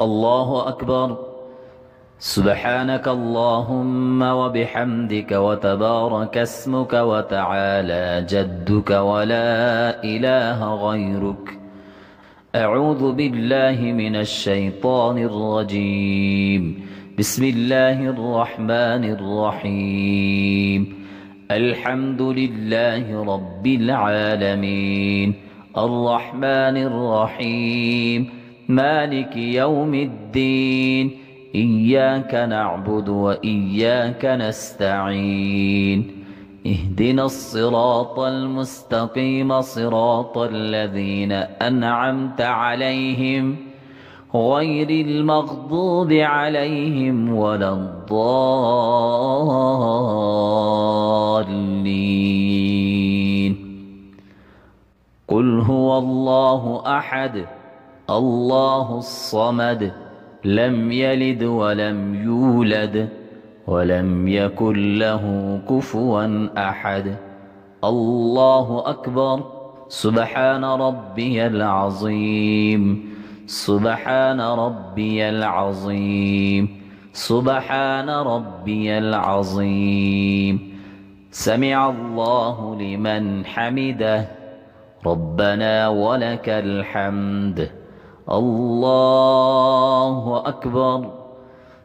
الله أكبر. سبحانك اللهم وبحمدك وتبارك اسمك وتعالى جدك ولا إله غيرك. أعوذ بالله من الشيطان الرجيم. بسم الله الرحمن الرحيم. الحمد لله رب العالمين الرحمن الرحيم مالك يوم الدين إياك نعبد وإياك نستعين. اهدنا الصراط المستقيم صراط الذين أنعمت عليهم غير المغضوب عليهم ولا الضالين. قل هو الله أحد الله الصمد لم يلد ولم يولد ولم يكن له كفوا أحد. الله أكبر. سبحان ربي العظيم سبحان ربي العظيم سبحان ربي العظيم. سمع الله لمن حمده ربنا ولك الحمد. الله أكبر.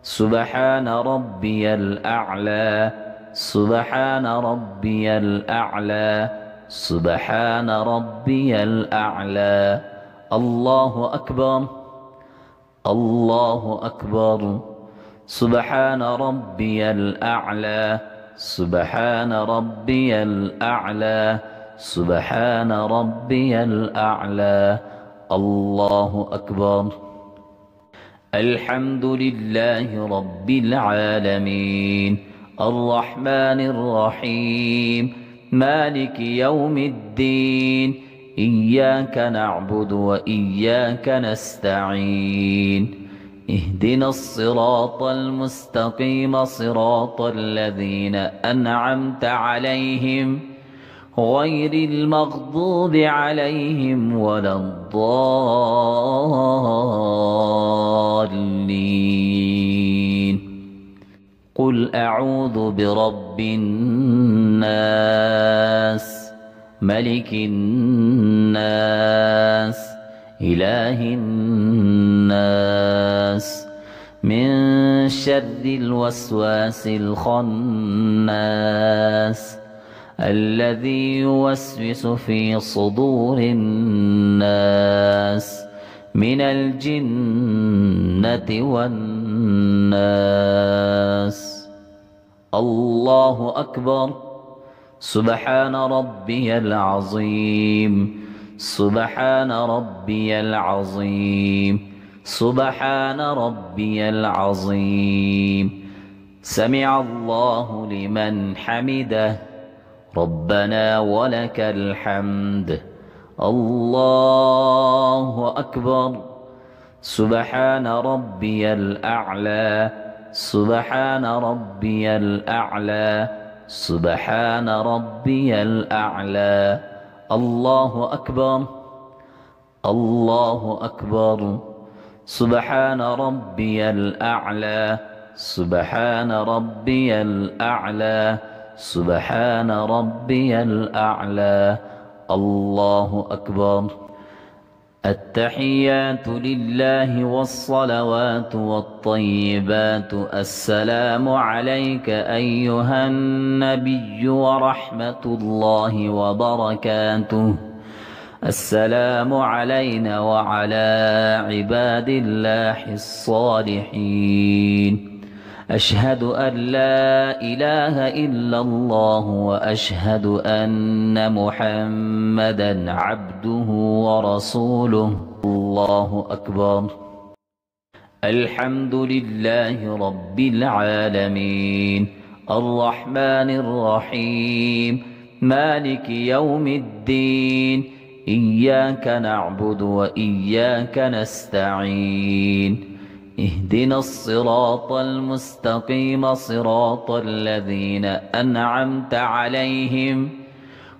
سبحان ربي الأعلى سبحان ربي الأعلى سبحان ربي الأعلى. الله أكبر الله أكبر. سبحان ربي الأعلى سبحان ربي الأعلى سبحان ربي الأعلى. الله أكبر. الحمد لله رب العالمين الرحمن الرحيم مالك يوم الدين إياك نعبد وإياك نستعين. اهدنا الصراط المستقيم صراط الذين أنعمت عليهم غير المغضوب عليهم ولا الضالين. قل أعوذ برب الناس ملك الناس إله الناس من شر الوسواس الخناس الذي يوسوس في صدور الناس من الجنة والناس. الله أكبر. سبحان ربي العظيم سبحان ربي العظيم سبحان ربي العظيم. سمع الله لمن حمده ربنا ولك الحمد. الله أكبر. سبحان ربي الأعلى سبحان ربي الأعلى سبحان ربي الأعلى. الله أكبر الله أكبر. سبحان ربي الأعلى سبحان ربي الأعلى سبحان ربي الأعلى. الله أكبر. التحيات لله والصلوات والطيبات السلام عليك أيها النبي ورحمة الله وبركاته. السلام علينا وعلى عباد الله الصالحين. أشهد أن لا إله إلا الله وأشهد أن محمدا عبده ورسوله. الله أكبر. الحمد لله رب العالمين الرحمن الرحيم مالك يوم الدين إياك نعبد وإياك نستعين. اهدنا الصراط المستقيم صراط الذين أنعمت عليهم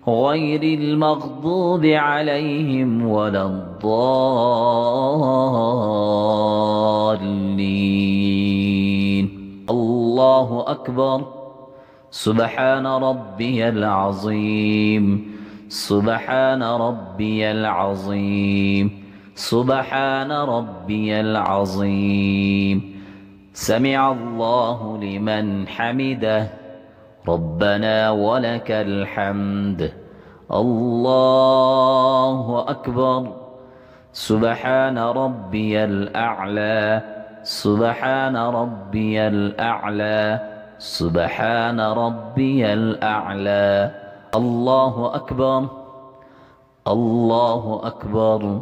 غير المغضوب عليهم ولا الضالين. الله أكبر. سبحان ربي العظيم. سبحان ربي العظيم. سبحان ربي العظيم. سمع الله لمن حمده. ربنا ولك الحمد. الله أكبر. سبحان ربي الأعلى. سبحان ربي الأعلى. سبحان ربي الأعلى. الله أكبر. الله أكبر.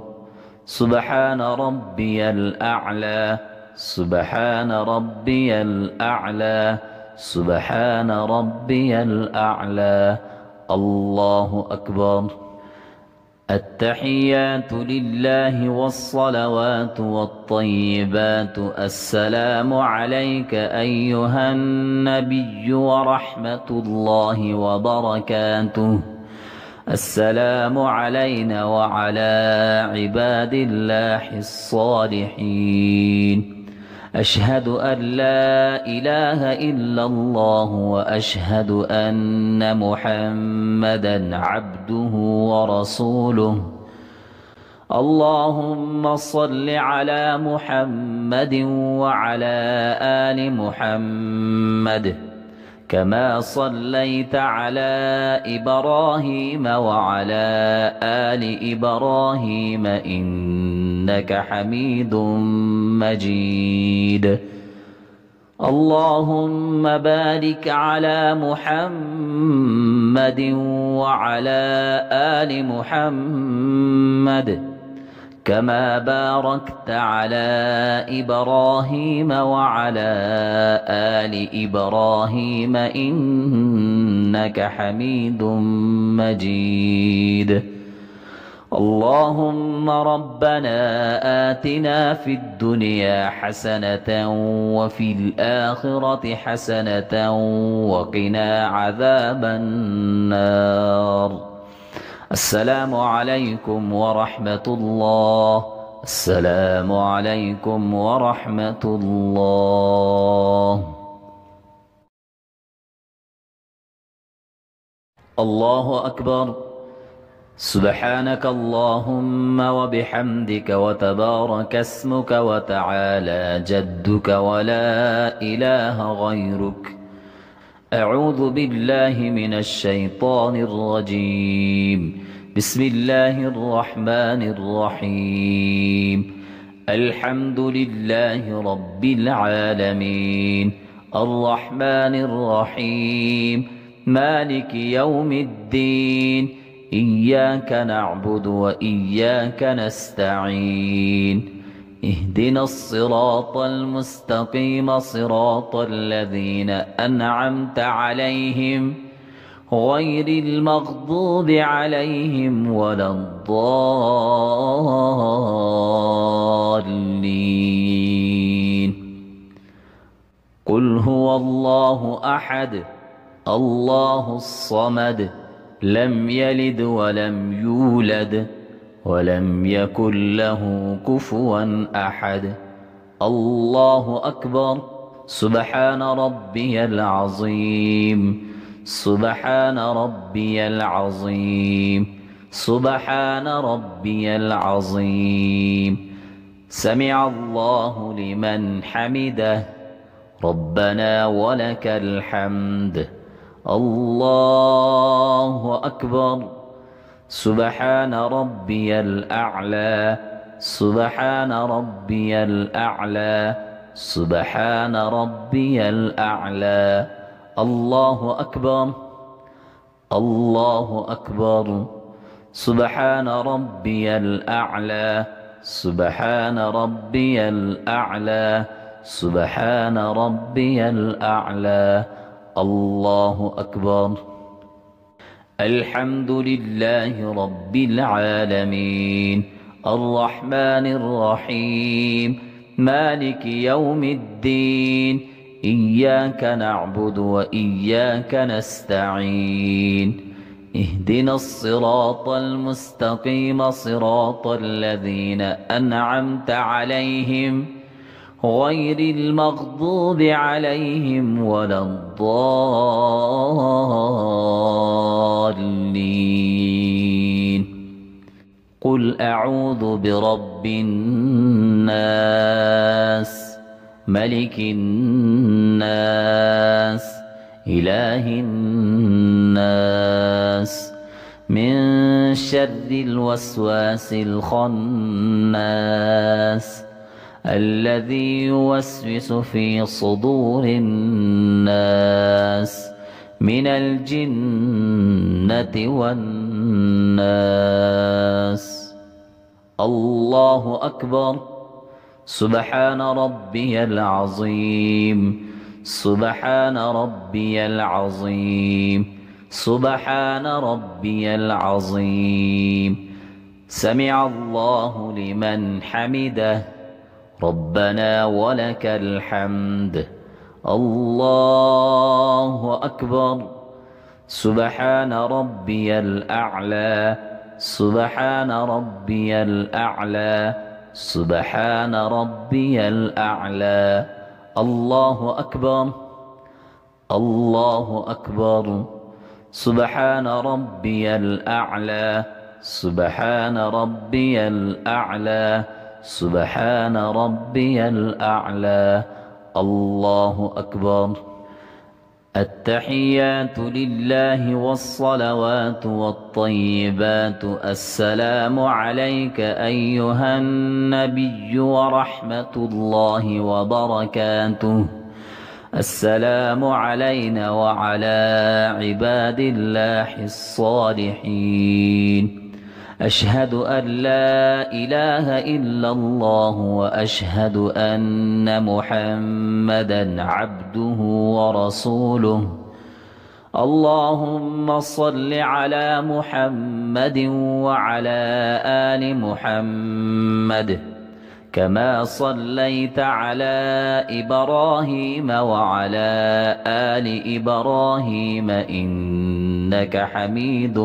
سبحان ربي الأعلى. سبحان ربي الأعلى. سبحان ربي الأعلى. الله أكبر. التحيات لله والصلوات والطيبات. السلام عليك أيها النبي ورحمة الله وبركاته. السلام علينا وعلى عباد الله الصالحين. أشهد أن لا إله إلا الله وأشهد أن محمدا عبده ورسوله. اللهم صل على محمد وعلى آل محمد كما صليت على إبراهيم وعلى آل إبراهيم إنك حميد مجيد. اللهم بارك على محمد وعلى آل محمد كما باركت على إبراهيم وعلى آل إبراهيم إنك حميد مجيد. اللهم ربنا آتنا في الدنيا حسنة وفي الآخرة حسنة وقنا عذاب النار. السلام عليكم ورحمة الله. السلام عليكم ورحمة الله. الله أكبر. سبحانك اللهم وبحمدك وتبارك اسمك وتعالى جدك ولا إله غيرك. أعوذ بالله من الشيطان الرجيم. بسم الله الرحمن الرحيم. الحمد لله رب العالمين الرحمن الرحيم مالك يوم الدين. إياك نعبد وإياك نستعين. اهدنا الصراط المستقيم صراط الذين أنعمت عليهم غير المغضوب عليهم ولا الضالين. قل هو الله أحد الله الصمد لم يلد ولم يولد ولم يكن له كفوا أحد. الله أكبر. سبحان ربي العظيم. سبحان ربي العظيم. سبحان ربي العظيم. سمع الله لمن حمده. ربنا ولك الحمد. الله أكبر. سبحان ربي الأعلى. سبحان ربي الأعلى. سبحان ربي الأعلى. الله أكبر. الله أكبر. سبحان ربي الأعلى. سبحان ربي الأعلى. سبحان ربي الأعلى. الله أكبر. الحمد لله رب العالمين الرحمن الرحيم مالك يوم الدين. إياك نعبد وإياك نستعين. اهدنا الصراط المستقيم صراط الذين أنعمت عليهم غير المغضوب عليهم ولا الضالين. قل أعوذ برب الناس ملك الناس إله الناس من شر الوسواس الخناس الذي يوسوس في صدور الناس من الجنة والناس. الله أكبر. سبحان ربي العظيم سبحان ربي العظيم سبحان ربي العظيم. سمع الله لمن حمده ربنا ولك الحمد. الله أكبر. سبحان ربي الأعلى سبحان ربي الأعلى سبحان ربي الأعلى. الله أكبر الله أكبر. سبحان ربي الأعلى سبحان ربي الأعلى سبحان ربي الأعلى. الله أكبر. التحيات لله والصلوات والطيبات. السلام عليك أيها النبي ورحمة الله وبركاته. السلام علينا وعلى عباد الله الصالحين. أشهد أن لا إله إلا الله وأشهد أن محمدا عبده ورسوله. اللهم صل على محمد وعلى آل محمد كما صليت على إبراهيم وعلى آل إبراهيم إنك حميد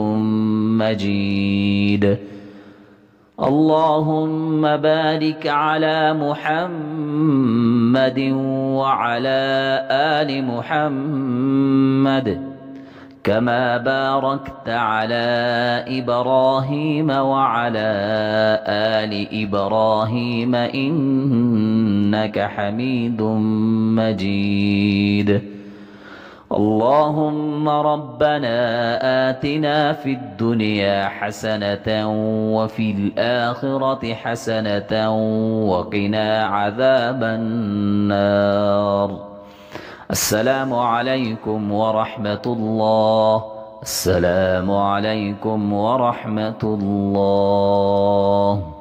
مجيد. اللهم بارك على محمد وعلى آل محمد كما باركت على إبراهيم وعلى آل إبراهيم إنك حميد مجيد. اللهم ربنا آتنا في الدنيا حسنة وفي الآخرة حسنة وقنا عذاب النار. السلام عليكم ورحمة الله. السلام عليكم ورحمة الله.